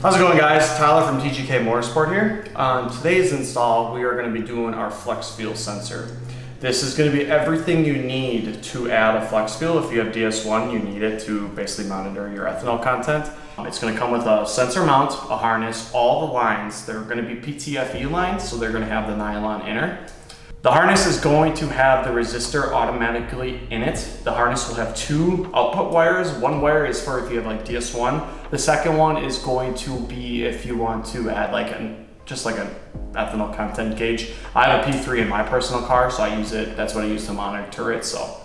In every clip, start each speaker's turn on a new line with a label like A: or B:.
A: How's it going, guys? Tyler from TGK Motorsport here. On today's install, we are going to be doing our flex fuel sensor. This is going to be everything you need to add a flex fuel. If you have DS1, you need it to basically monitor your ethanol content. It's going to come with a sensor mount, a harness, all the lines. They're going to be PTFE lines, so they're going to have the nylon inner. The harness is going to have the resistor automatically in it. The harness will have two output wires. One wire is for if you have like DS1. The second one is going to be if you want to add just like an ethanol content gauge. I have a P3 in my personal car, so I use it. That's what I use to monitor it. So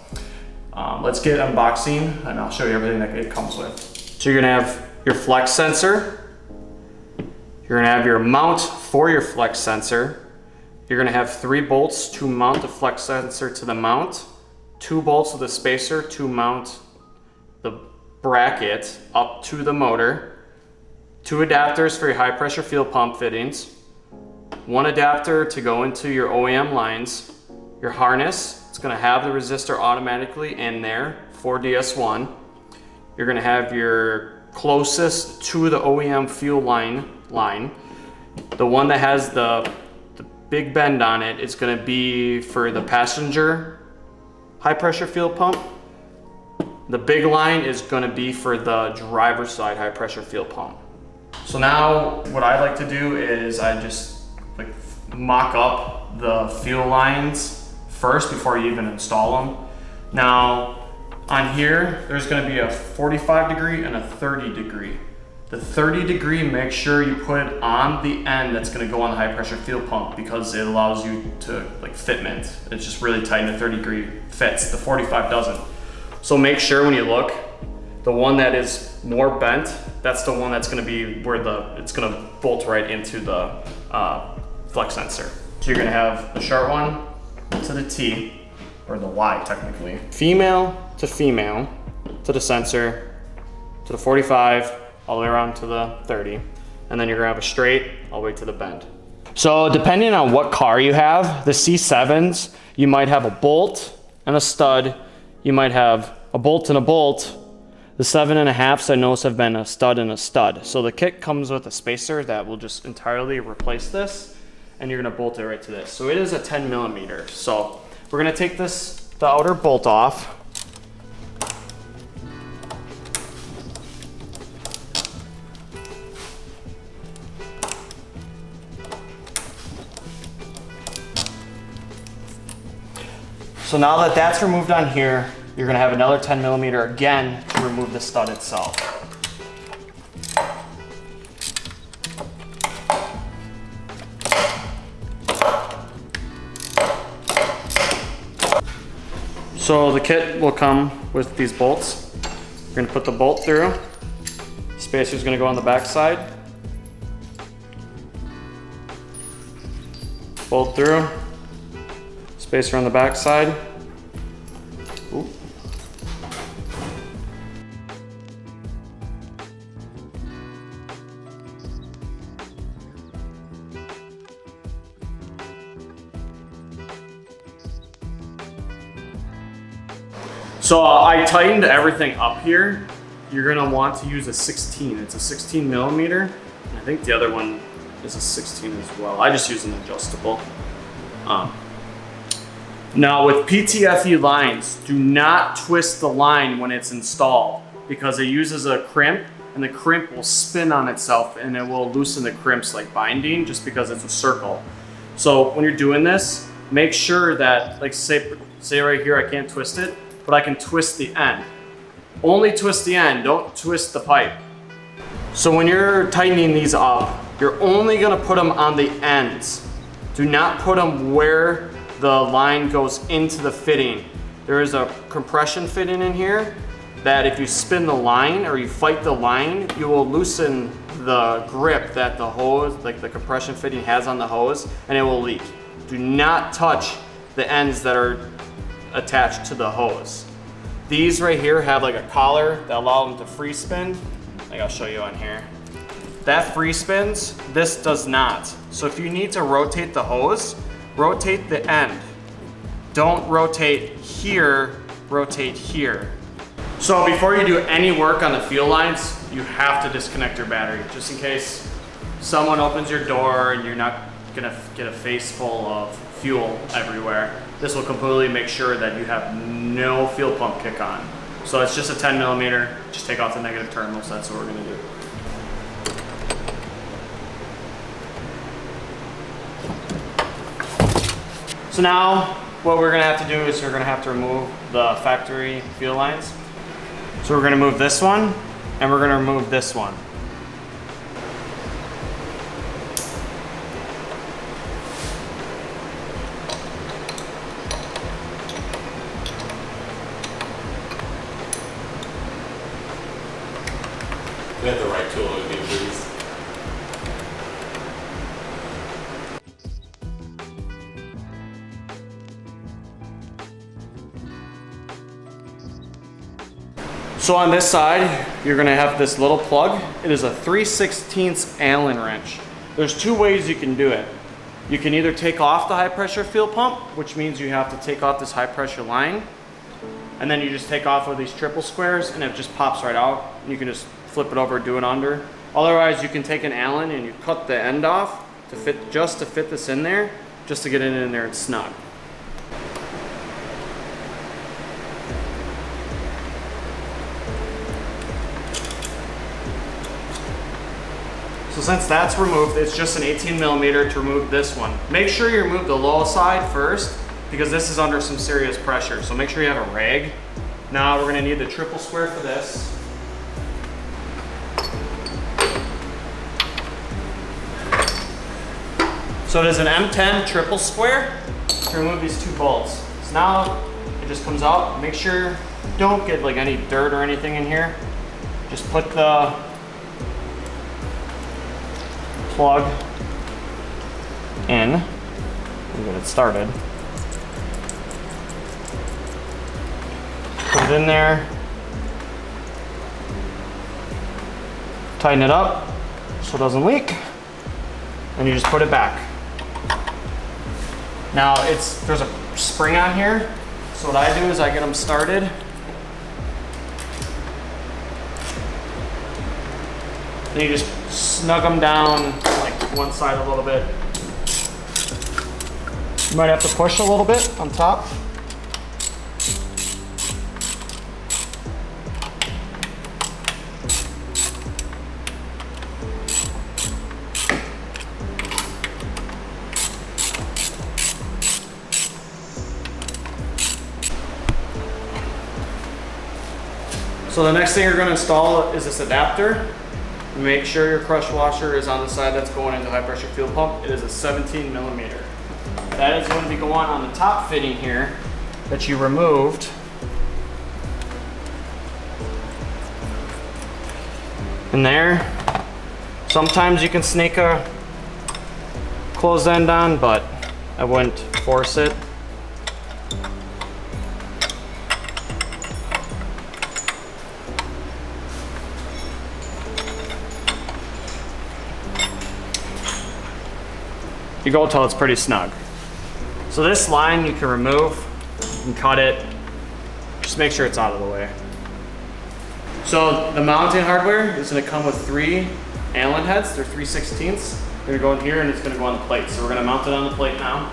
A: let's get unboxing and I'll show you everything that it comes with. So you're gonna have your flex sensor. You're gonna have your mount for your flex sensor. You're gonna have 3 bolts to mount the flex sensor to the mount, 2 bolts with a spacer to mount the bracket up to the motor, 2 adapters for your high pressure fuel pump fittings, 1 adapter to go into your OEM lines, your harness, it's gonna have the resistor automatically in there for DS1. You're gonna have your closest to the OEM fuel line. The one that has the big bend on it is going to be for the passenger high pressure fuel pump. The big line is going to be for the driver's side high pressure fuel pump. So now what I like to do is I just mock up the fuel lines first before you even install them. Now on here there's going to be a 45 degree and a 30 degree. The 30 degree, make sure you put it on the end that's gonna go on the high pressure fuel pump because it allows you to fitment. It's just really tight and the 30 degree fits. The 45 doesn't. So make sure when you look, the one that is more bent, that's the one that's gonna be where it's gonna bolt right into the flex sensor. So you're gonna have the short one to the T, or the Y technically. Female to the sensor, to the 45, all the way around to the 30, and then you're gonna have a straight all the way to the bend. So depending on what car you have, the C7s, you might have a bolt and a stud, you might have a bolt and a bolt. The 7.5s I notice have been a stud and a stud. So the kit comes with a spacer that will just entirely replace this, and you're gonna bolt it right to this. So it is a 10 millimeter. So we're gonna take the outer bolt off. So now that that's removed on here, you're gonna have another 10 millimeter again to remove the stud itself. So the kit will come with these bolts. You're gonna put the bolt through. Spacer's gonna go on the back side. Bolt through. Spacer on the back side. Ooh. So I tightened everything up here. You're gonna want to use a 16. It's a 16 millimeter. I think the other one is a 16 as well. I just use an adjustable. Now with PTFE lines, do not twist the line when it's installed because it uses a crimp and the crimp will spin on itself and it will loosen the crimps like binding just because it's a circle. So when you're doing this, make sure that say right here I can't twist it, but I can twist the end. Only twist the end, don't twist the pipe. So when you're tightening these up, you're only gonna put them on the ends. Do not put them where the line goes into the fitting. There is a compression fitting in here that if you spin the line or you fight the line, you will loosen the grip that the hose, the compression fitting has on the hose, and it will leak. Do not touch the ends that are attached to the hose. These right here have a collar that allows them to free spin. I'll show you on here. That free spins, this does not. So if you need to rotate the hose, rotate the end. Don't rotate here, rotate here. So before you do any work on the fuel lines, you have to disconnect your battery just in case someone opens your door and you're not gonna get a face full of fuel everywhere. This will completely make sure that you have no fuel pump kick on. So it's just a 10 millimeter, just take off the negative terminals, that's what we're gonna do. So now what we're gonna have to do is we're gonna have to remove the factory fuel lines. So we're gonna move this one and we're gonna remove this one.
B: We have the right tool with me, please.
A: So on this side, you're gonna have this little plug. It is a 3/16 Allen wrench. There's two ways you can do it. You can either take off the high pressure fuel pump, which means you have to take off this high pressure line, and then you just take off of these triple squares and it just pops right out. You can just flip it over, do it under. Otherwise, you can take an Allen and you cut the end off to fit, just to fit this in there, just to get it in there and snug. So since that's removed, it's just an 18 millimeter to remove this one. Make sure you remove the low side first because this is under some serious pressure. So make sure you have a rag. Now we're gonna need the triple square for this. So it is an M10 triple square to remove these two bolts. So now it just comes out. Make sure don't get like any dirt or anything in here. Just put the plug in and get it started. Put it in there. Tighten it up so it doesn't leak. And you just put it back. Now there's a spring on here. So what I do is I get them started. Then you just snug them down like one side a little bit. You might have to push a little bit on top. So the next thing you're going to install is this adapter. Make sure your crush washer is on the side that's going into high pressure fuel pump. It is a 17 millimeter. That is going to be going on the top fitting here that you removed. In there. Sometimes you can snake a closed end on, but I wouldn't force it. You go till it's pretty snug. So this line you can remove, you can cut it, just make sure it's out of the way. So the mounting hardware is gonna come with 3 Allen heads, they're 3/16. They're gonna go in here and it's gonna go on the plate. So we're gonna mount it on the plate now.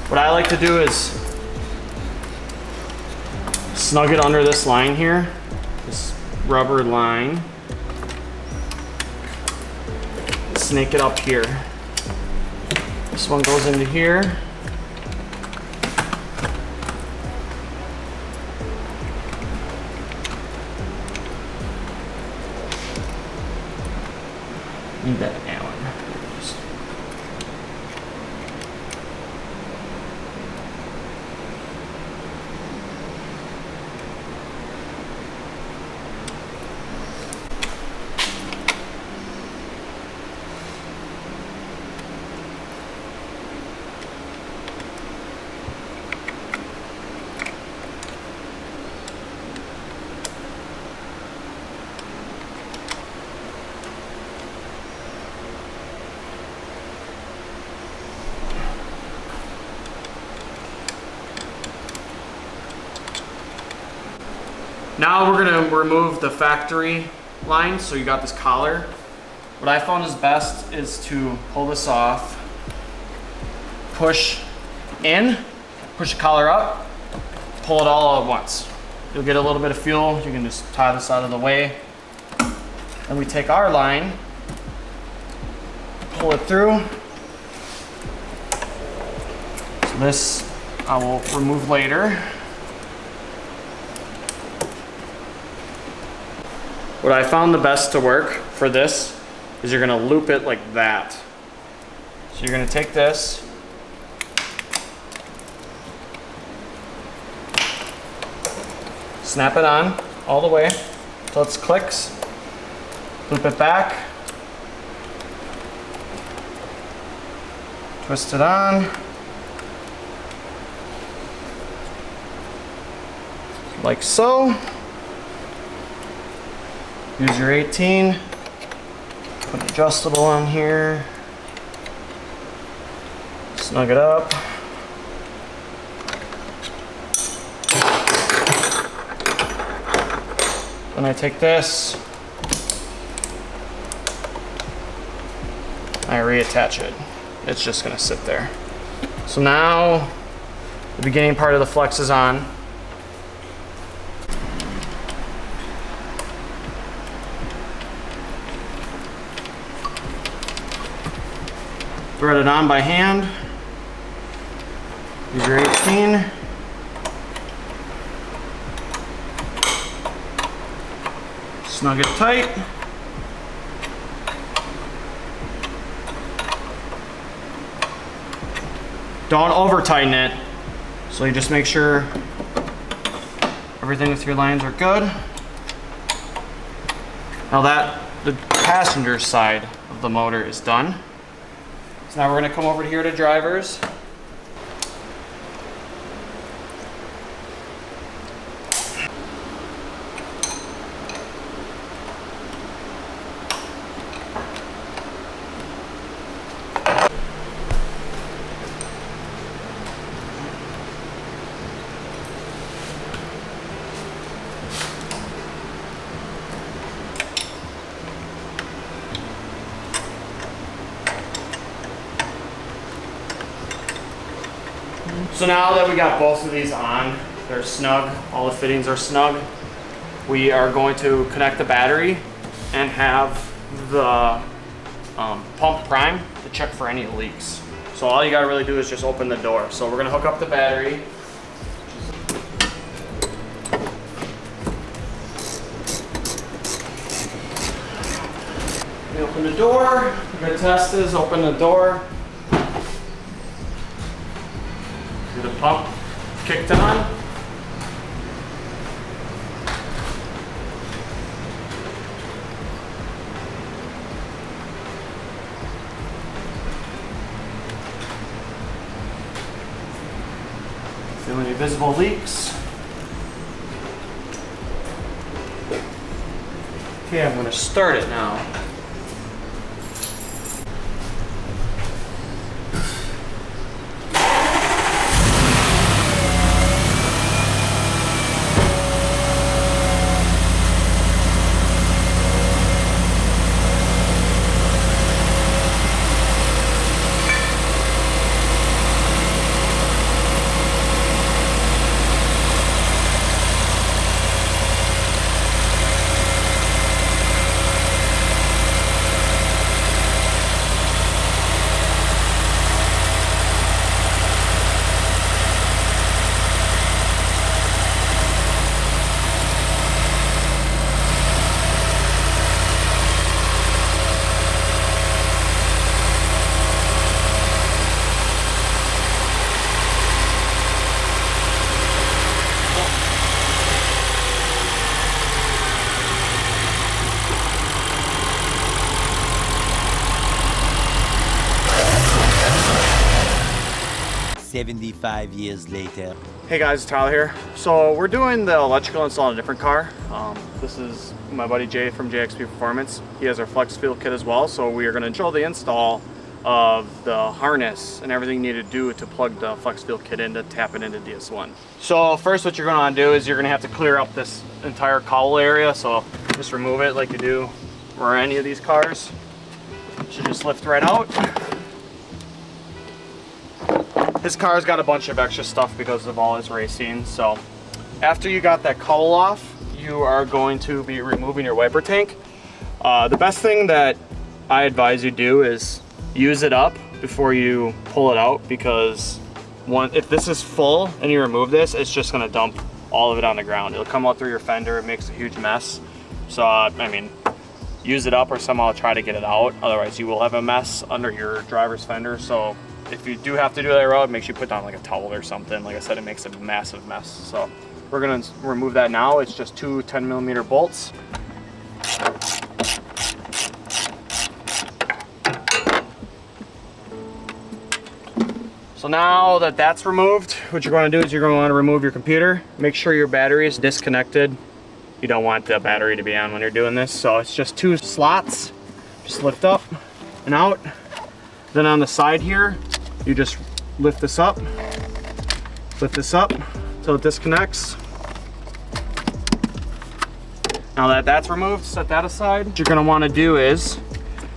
A: What I like to do is snug it under this line here, this rubber line. Snake it up here. This one goes into here. Need that Allen. Now we're gonna remove the factory line. So you got this collar. What I found is best is to pull this off, push in, push the collar up, pull it all at once. You'll get a little bit of fuel. You can just tie this out of the way. Then we take our line, pull it through. So this I will remove later. What I found the best to work for this is you're gonna loop it like that. So you're gonna take this, snap it on all the way until it clicks, loop it back, twist it on, like so. Use your 18, put an adjustable on here, snug it up. Then I take this, I reattach it. It's just gonna sit there. So now the beginning part of the flex is on. Thread it on by hand. Use your 18. Snug it tight. Don't over tighten it. So you just make sure everything with your lines are good. Now that the passenger side of the motor is done. So now we're going to come over here to drivers. So now that we got both of these on, they're snug, all the fittings are snug, we are going to connect the battery and have the pump prime to check for any leaks. So all you gotta really do is just open the door. So we're gonna hook up the battery. We open the door, the test is open the door. The pump kicked on. Feel any visible leaks? Okay, I'm going to start it now.
C: $75 years later.
A: Hey guys, Tyler here. So we're doing the electrical install on a different car. This is my buddy Jay from JXP Performance. He has our flex fuel kit as well. So we are going to show the install of the harness and everything you need to do to plug the flex fuel kit in to tap it into DS1. So first what you're going to want to do is you're going to have to clear up this entire cowl area. So just remove it like you do for any of these cars. It should just lift right out. This car's got a bunch of extra stuff because of all its racing. So after you got that cowl off, you are going to be removing your wiper tank. The best thing that I advise you do is use it up before you pull it out, because if this is full and you remove this, it's just going to dump all of it on the ground. It'll come out through your fender. It makes a huge mess. So I mean, use it up or somehow try to get it out. Otherwise you will have a mess under your driver's fender. So if you do have to do that road, make sure you put down like a towel or something. Like I said, it makes a massive mess. So we're going to remove that now. It's just two 10mm bolts. So now that that's removed, what you're going to do is you're going to want to remove your computer. Make sure your battery is disconnected. You don't want the battery to be on when you're doing this. So it's just two slots. Just lift up and out. Then on the side here, you just lift this up until it disconnects. Now that that's removed, set that aside. What you're going to want to do is,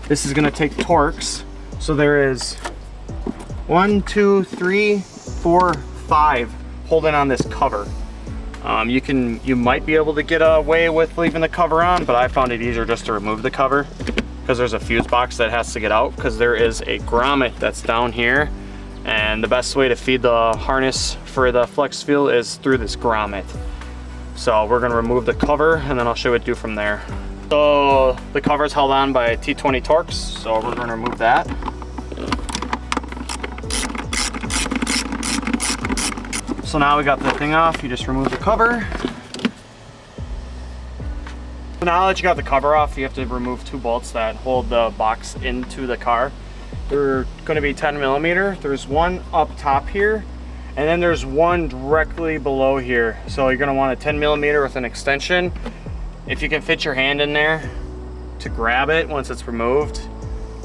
A: this is going to take Torx. So there is 1, 2, 3, 4, 5 holding on this cover. You might be able to get away with leaving the cover on, but I found it easier just to remove the cover because there's a fuse box that has to get out, because there is a grommet that's down here, and the best way to feed the harness for the flex fuel is through this grommet. So we're going to remove the cover and then I'll show you what to do from there. So the cover is held on by T20 Torx, so we're going to remove that. So now we got the thing off, you just remove the cover. So now that you got the cover off, you have to remove two bolts that hold the box into the car. They're going to be 10mm. There's one up top here, and then there's one directly below here. So you're going to want a 10mm with an extension. If you can fit your hand in there to grab it once it's removed.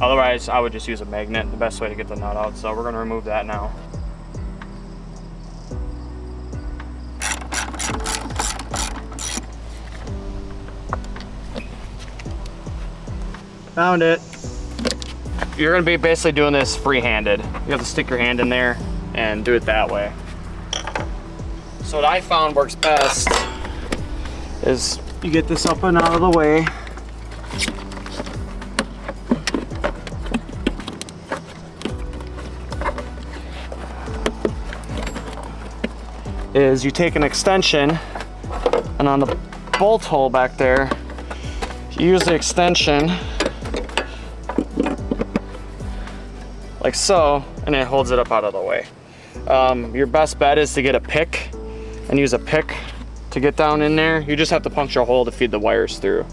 A: Otherwise, I would just use a magnet, the best way to get the nut out. So we're going to remove that now. Found it. You're going to be basically doing this free-handed. You have to stick your hand in there and do it that way. So what I found works best is you get this up and out of the way. Is you take an extension, and on the bolt hole back there, you use the extension like so, and it holds it up out of the way. Your best bet is to get a pick and use a pick to get down in there. You just have to puncture a hole to feed the wires through.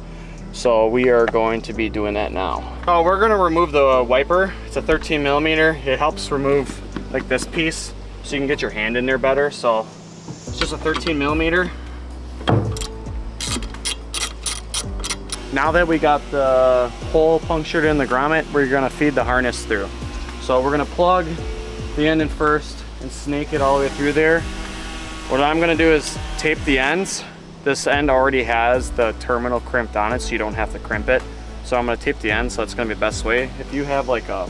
A: So we are going to be doing that now. Oh, we're going to remove the wiper. It's a 13mm. It helps remove like this piece so you can get your hand in there better. So it's just a 13mm. Now that we got the hole punctured in the grommet, we're going to feed the harness through. So we're going to plug the end in first and snake it all the way through there. What I'm going to do is tape the ends. This end already has the terminal crimped on it, so you don't have to crimp it. So I'm going to tape the end, so it's going to be the best way. If you have like a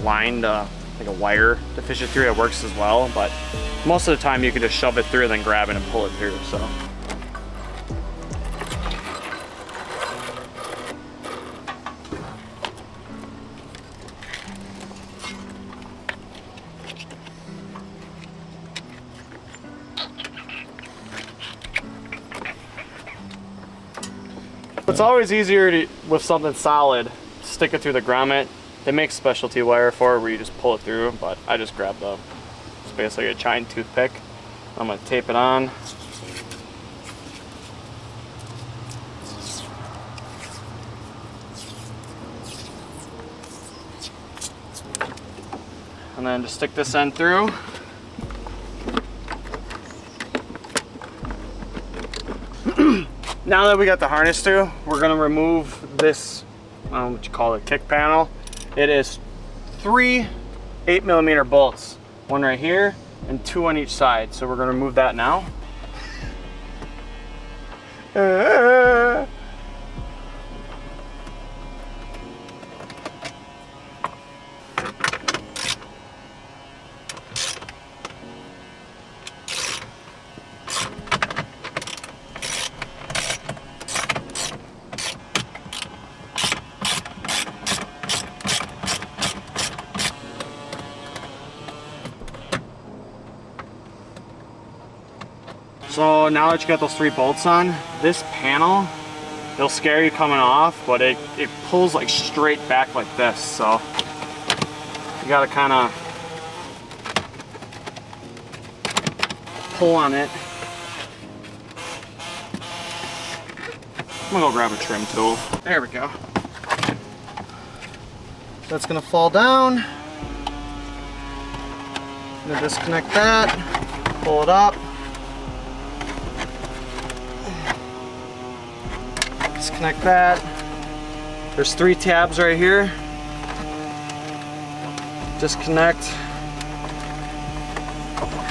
A: lined like a wire to fish it through, it works as well. But most of the time you can just shove it through and then grab it and pull it through. So. It's always easier to, with something solid, stick it through the grommet. They make specialty wire for it where you just pull it through, but I just grabbed it's basically a giant toothpick. I'm gonna tape it on. And then just stick this end through. Now that we got the harness through, we're gonna remove this, what you call it, kick panel. It is 3 8mm bolts, one right here and 2 on each side. So we're going to remove that now. So now that you got those 3 bolts on, this panel, it'll scare you coming off, but it pulls like straight back like this. So you gotta kind of pull on it. I'm gonna go grab a trim tool. There we go. That's gonna fall down. I'm gonna disconnect that, pull it up. Disconnect that. There's 3 tabs right here. Disconnect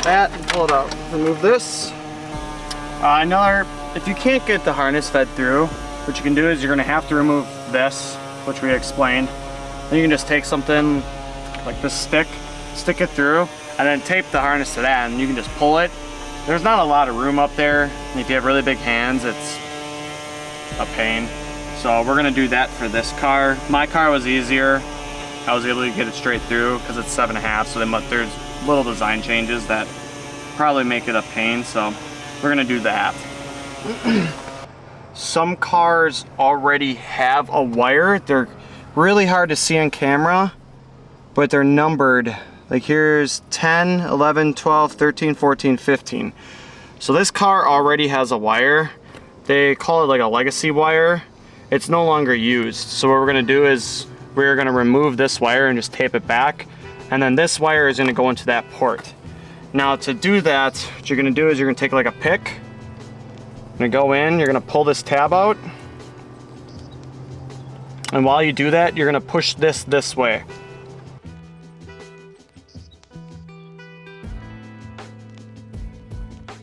A: that and pull it out. Remove this. If you can't get the harness fed through, what you can do is you're going to have to remove this, which we explained. Then you can just take something like this stick, stick it through, and then tape the harness to that, and you can just pull it. There's not a lot of room up there. If you have really big hands, it's a pain. So we're gonna do that for this car. My car was easier. I was able to get it straight through because it's 7.5, so there's little design changes that probably make it a pain, so we're gonna do that. Some cars already have a wire. They're really hard to see on camera, but they're numbered. Like here's 10, 11, 12, 13, 14, 15. So this car already has a wire. They call it like a legacy wire. It's no longer used. So what we're gonna do is we're gonna remove this wire and just tape it back. And then this wire is gonna go into that port. Now to do that, what you're gonna do is you're gonna take like a pick. You're gonna go in, you're gonna pull this tab out. And while you do that, you're gonna push this way.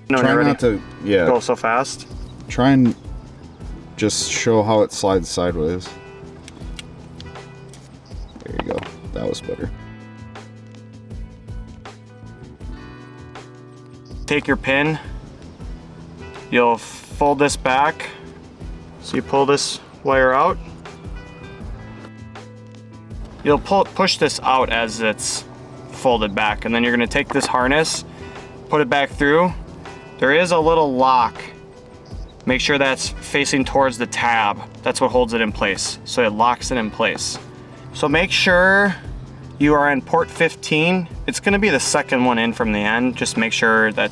A: No,
D: Try not to,
A: go so fast.
D: Try and just show how it slides sideways. There you go. That was better.
A: Take your pin. You'll fold this back. So you pull this wire out. You'll push this out as it's folded back, and then you're going to take this harness, put it back through. There is a little lock. Make sure that's facing towards the tab. That's what holds it in place. So it locks it in place. So make sure you are in port 15. It's gonna be the second one in from the end. Just make sure that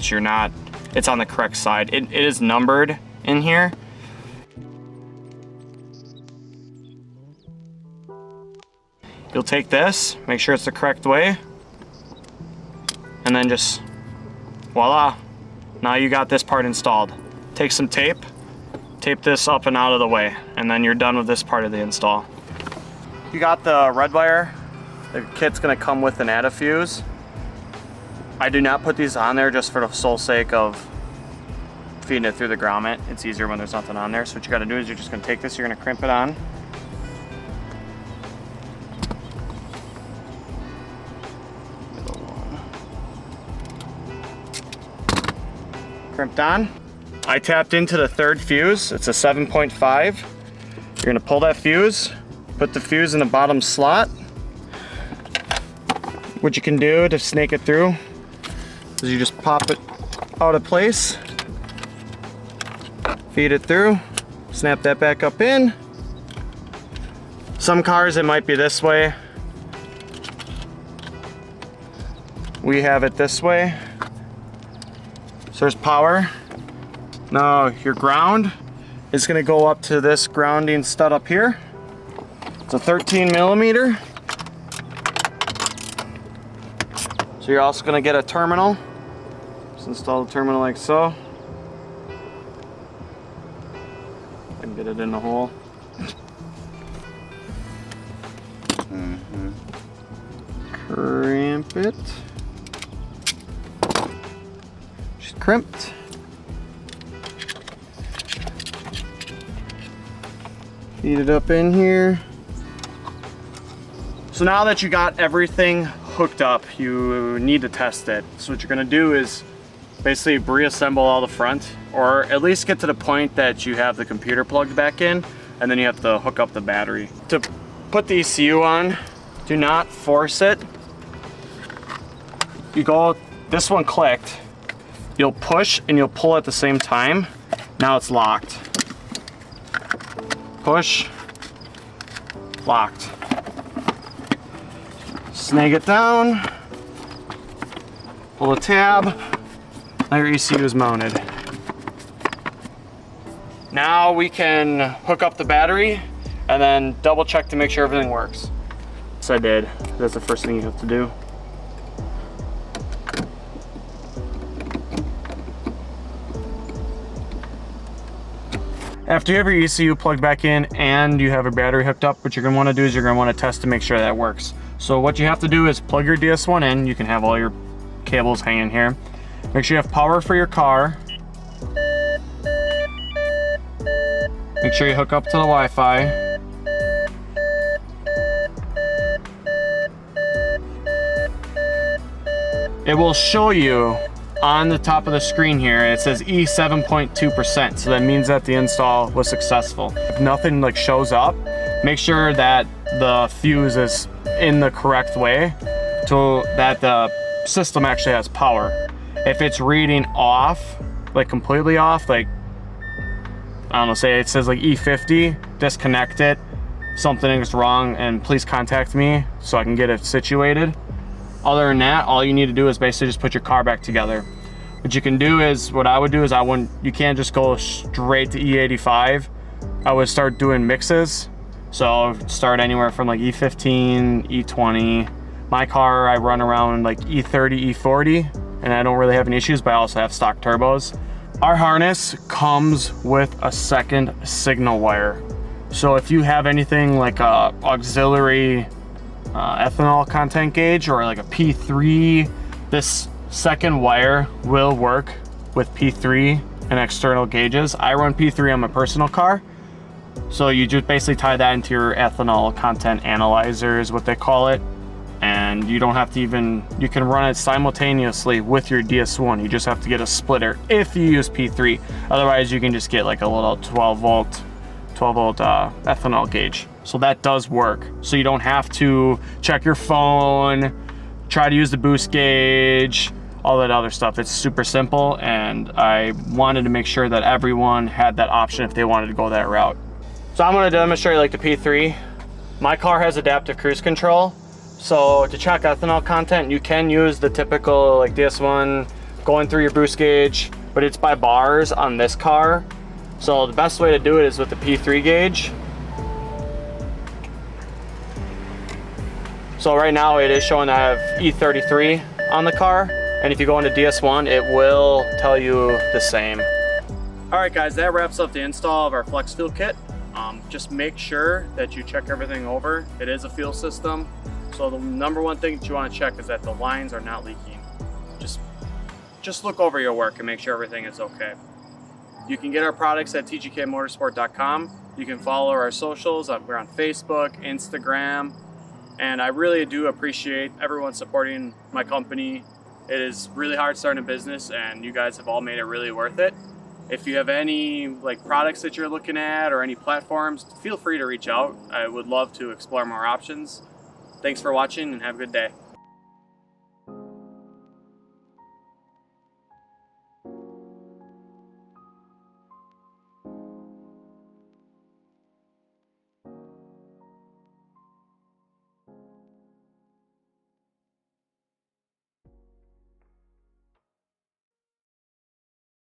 A: it's on the correct side. It is numbered in here. You'll take this, make sure it's the correct way, and then just voila. Now you got this part installed. Take some tape, tape this up and out of the way, and then you're done with this part of the install. You got the red wire. The kit's gonna come with an add a fuse. I do not put these on there just for the sole sake of feeding it through the grommet. It's easier when there's nothing on there. So what you gotta do is you're just gonna take this, you're gonna crimp it on. Crimped on. I tapped into the 3rd fuse. It's a 7.5. You're gonna pull that fuse, put the fuse in the bottom slot. What you can do to snake it through is you just pop it out of place, feed it through, snap that back up in. Some cars it might be this way. We have it this way. So there's power. Now your ground is gonna go up to this grounding stud up here. It's a 13mm. So you're also gonna get a terminal. Just install the terminal like so. And get it in the hole. crimp it. Just crimped. Feed it up in here. So now that you got everything hooked up, you need to test it. So what you're gonna do is basically reassemble all the front, or at least get to the point that you have the computer plugged back in, and then you have to hook up the battery. To put the ECU on, do not force it. You go, this one clicked, you'll push and you'll pull at the same time. Now it's locked. Push, locked. Snag it down, pull the tab, now your ECU is mounted. Now we can hook up the battery and then double check to make sure everything works. So I did. That's the first thing you have to do. After you have your ECU plugged back in and you have a battery hooked up, what you're gonna wanna do is you're gonna wanna test to make sure that works. So what you have to do is plug your DS1 in. You can have all your cables hanging here. Make sure you have power for your car. Make sure you hook up to the Wi-Fi. It will show you on the top of the screen here, it says E7.2%. So that means that the install was successful. If nothing like shows up, make sure that the fuse is in the correct way so that the system actually has power. If it's reading off, like completely off, like, I don't know, say it says like E50, disconnect it, something is wrong, and please contact me so I can get it situated. Other than that, all you need to do is basically just put your car back together. What you can do is, what I would do is you can't just go straight to E85. I would start doing mixes. So start anywhere from like E15, E20. My car, I run around like E30, E40, and I don't really have any issues, but I also have stock turbos. Our harness comes with a second signal wire. So if you have anything like a auxiliary ethanol content gauge or like a P3, this second wire will work with P3 and external gauges. I run P3 on my personal car. So you just basically tie that into your ethanol content analyzer is what they call it. And you don't have to even, you can run it simultaneously with your DS1. You just have to get a splitter if you use P3. Otherwise you can just get like a little 12 volt ethanol gauge. So that does work. So you don't have to check your phone, try to use the boost gauge, all that other stuff. It's super simple, and I wanted to make sure that everyone had that option if they wanted to go that route. So I'm gonna demonstrate like the P3. My car has adaptive cruise control. So to check ethanol content, you can use the typical like DS1 going through your boost gauge, but it's by bars on this car. So the best way to do it is with the P3 gauge. So right now it is showing I have E33 on the car, and if you go into DS1, it will tell you the same. All right guys, that wraps up the install of our flex fuel kit. Just make sure that you check everything over. It is a fuel system. So the number one thing that you want to check is that the lines are not leaking. Just look over your work and make sure everything is okay. You can get our products at tgkmotorsport.com. You can follow our socials. We're on Facebook, Instagram, and I really do appreciate everyone supporting my company. It is really hard starting a business, and you guys have all made it really worth it. If you have any like products that you're looking at or any platforms, feel free to reach out. I would love to explore more options. Thanks for watching and have a good day.